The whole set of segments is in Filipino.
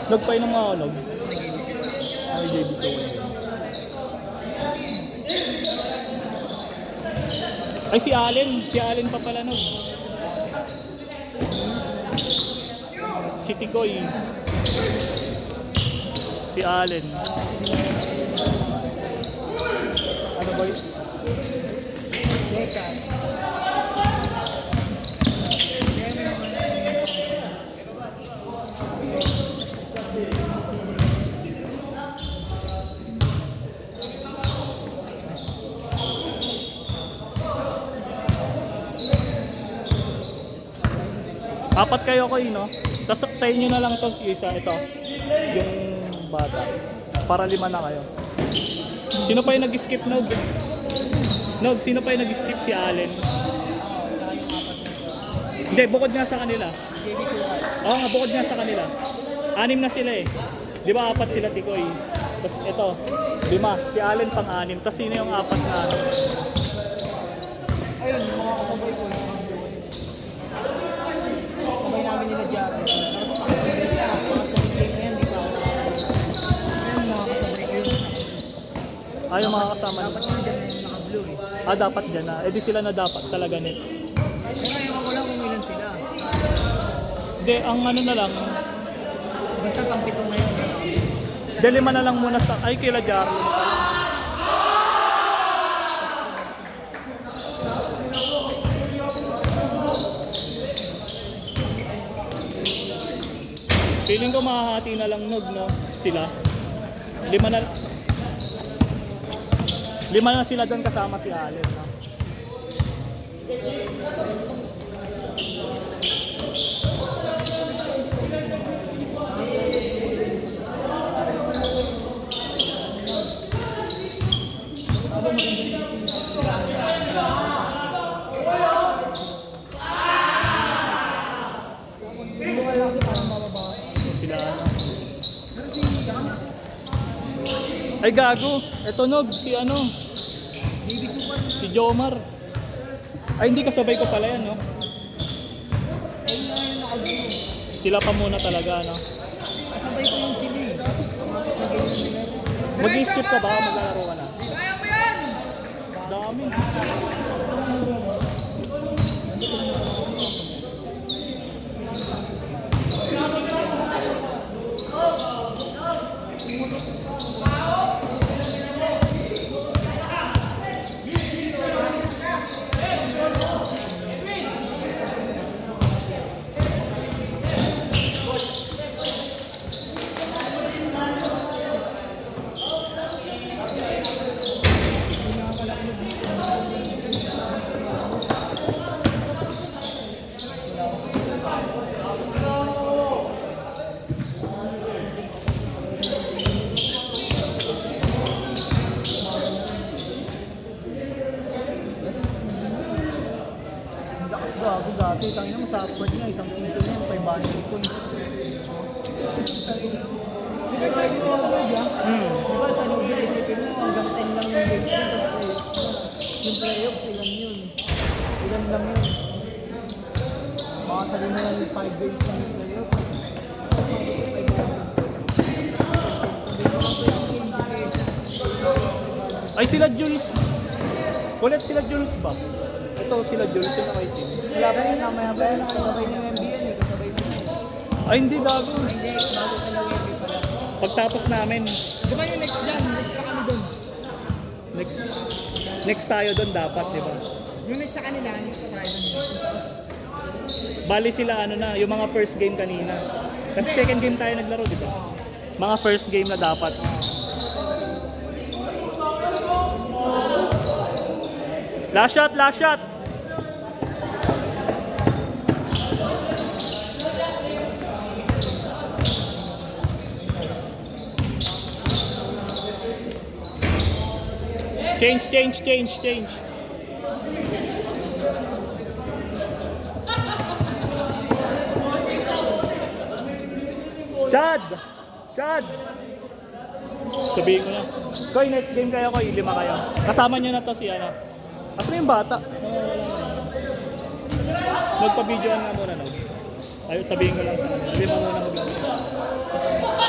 Nagpay ng mga nog. Ay, JB so. Ay, si Allen. Si Allen pa pala nog. Si Tikoy. Si Allen. Ano ba yun? Apat kayo ko no? Tapos sa inyo na lang ito isa, ito. Yung bata. Para 5 na kayo. Sino pa yung nag-skip Nog? Nog, sino pa yung nag-skip? Si Allen. Hindi, bukod nga sa kanila. Oo nga, bukod nga sa kanila. 6 na sila eh. Di ba 4 sila Tikoy? Tapos ito, 5. Si Allen pang 6. Tapos sino yung 4 na ano? Ayun, yung mga kasabay ko. Sabay namin nila Jari. Ay, yung mga kasama Dapat nila. nga dyan yung naka-blue eh. Ah, dapat dyan na. Eh di sila na dapat talaga next. Kaya ewan ko lang kung ilan sila. Hindi, ang ano na lang. Basta pang-7 na yun. De 5 na lang muna sa... Ay, kila Jarlo. Feeling ko mahahati na lang Nog, no? Sila. 5 na... 5 na sila doon kasama si Allen, no? Sila ano? Ay gago, eto Nog, si ano? Si Jomar. Ay hindi kasabay ko pala yan, no? Sila pa muna talaga, no? Kasabay ko yung sila eh. Mag-skip ka ba? Maglalaro ka na? Dami. Lakas gago dati. Tangin mo sa upward niya. Isang season niya. 500 points. Di ba charges mo sa loob yan? Di ba sa loob yan? Isipin mo hanggang 10 lang yung game. Yung playoff, ilan yun? Ilan lang yun? Makasali na lang yung 5 games lang yung playoff. Ay sila Jules. Kulit sila Jules ba? Ito sila Jules yung nakaitim. Wala ba yun? Mamaya ba yun? Kasabay niyo yung MBN eh. Kasabay niyo. Ay hindi gago. Hindi, bago ka lang yung pala. Pagtapos namin, Di ba yung next dyan? Next pa kami dun. next tayo doon dapat, di ba? Yung next sa kanila, next pa tayo dun. Bali sila ano na, yung mga first game kanina. Kasi second game tayo naglaro, di ba? Mga first game na dapat. Last shot, last shot! Change. Chad! Sabihin ko na. Koy, next game kayo, Koy. 5 kayo. Kasama nyo na to si ano. Asa na yung bata? Magpa-videoan nga muna, no? Ay, sabihin ko lang sa kanila. 5 muna maglaro.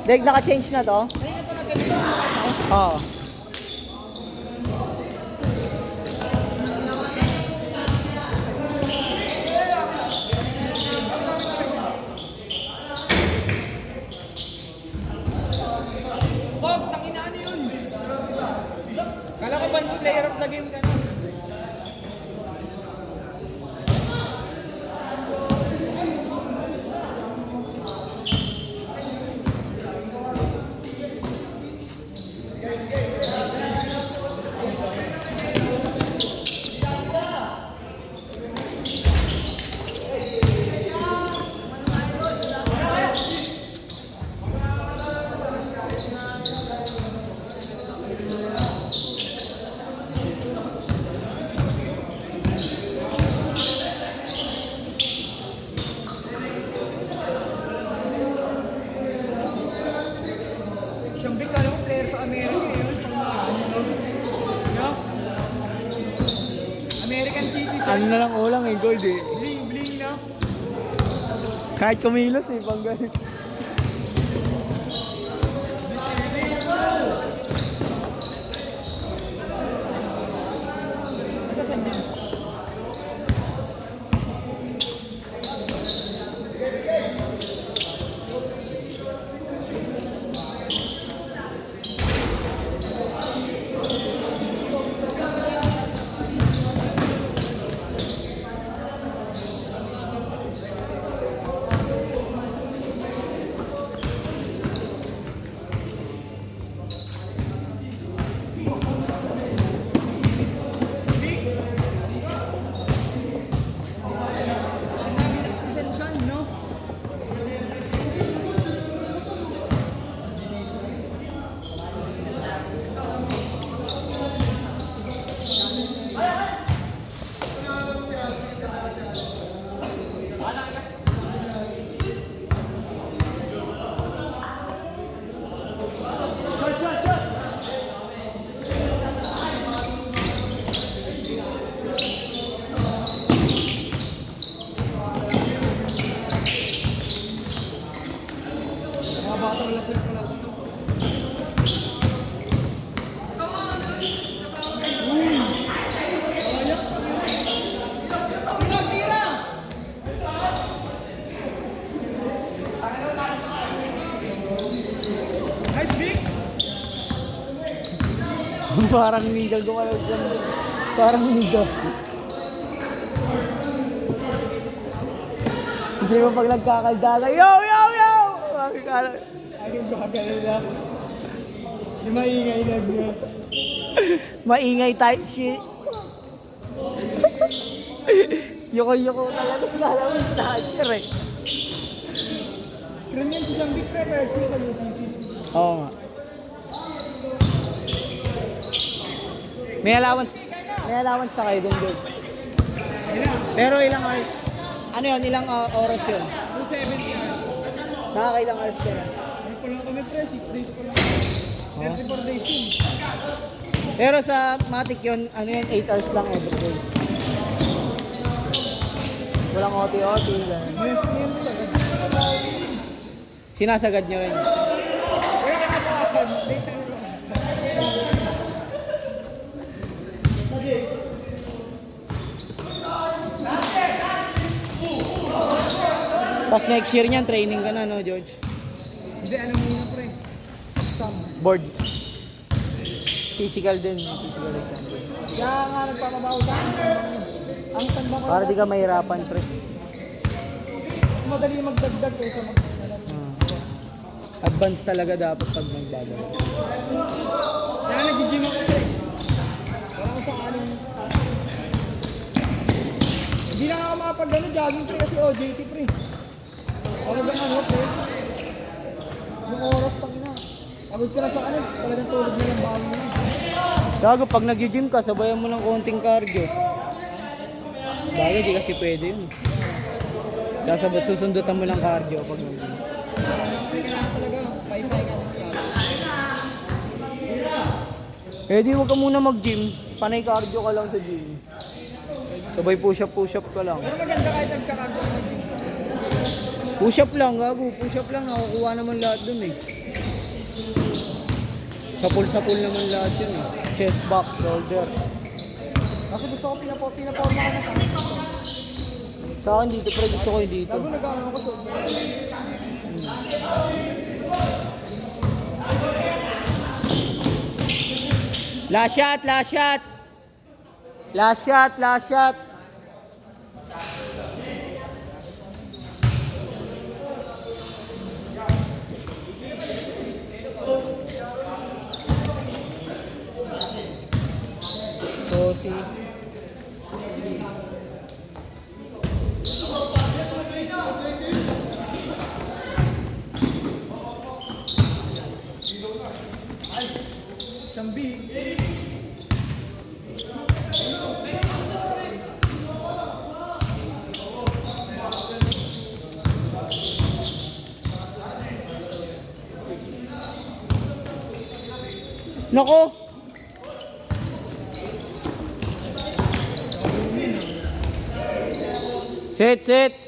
Dek, naka-change na to? Oo. Bob, tangina ano yun? Kala ko Vans player of the game ka na. Siyang big, kala ko player sa Amerika yun. No? American citizen. Ano na lang ulang eh, gold eh. Bling, bling, no? Kahit kumilos eh, pang ganun. Nagkasan din. No? Mga batang lasal ko lang. Nice big! Parang needle ko kayo siya. Parang needle. Hindi mo pag nagkakaldala, yo, yo, yo! Makikala. Ayun, gagano na. Di maingay na niya. Maingay type shit. Yoko-yoko talaga. Kala mo yung snatcher eh. Kram yan si siyang big prepared siya sa UCC. Oo nga. May allowance na kayo dun, dude. Pero ilang ano yun, ilang oras yun? 270 hours. Nakakailang hours ka na? Ano pa lang kami pre, 6 days pa lang. 34 days yun. Pero sa Matic yun, ano yun, 8 hours lang everyday. Walang OT-OT, gano'n. Yes, yes, sagad. Sinasagad nyo rin. Wala ka na pakasan, late time lang. Tapos next year niyan, training ka na, no, George? Hindi, ano muna pre. Exam. Board. Physical din, physical exam. Kaya nga nagpapabaho sa akin. Ang tanda ko. Para di ka mahirapan, pre. Mas madali magdagdag kaysa mag... Advance talaga dapat pag magbagal. Kaya nag-gym ako pre. Wala ko sa aling... Hindi na ako makapag-ano, jogging pre kasi OJT pre. Talagang ano pre. Yung oras pang ina. Pagod ko na sa kanin, talagang tulog na lang bago na. Gago, pag nag-gym ka, sabayan mo ng konting cardio. Bagay, di kasi pwede yun. Susundutan mo ng cardio pag nag-gym. Kailangan talaga, pay-pay ka kasi ako. Eh di huwag ka muna mag-gym, panay cardio ka lang sa gym. Sabay push-up ka lang. Pero maganda kahit nagkakargo ka mag-gym. Push-up lang, gago. Push-up lang, nakukuha naman lahat dun eh. Sa pool naman lahat yun eh. Chest, back, shoulder. Kasi gusto ko pinaporma ka na sa akin. Sa akin dito, pre, gusto ko yung dito. Gago nag-ano ko shoulder. Last shot, last shot. Last shot, last shot. So, si... Chambi. Nako. Sit, sit.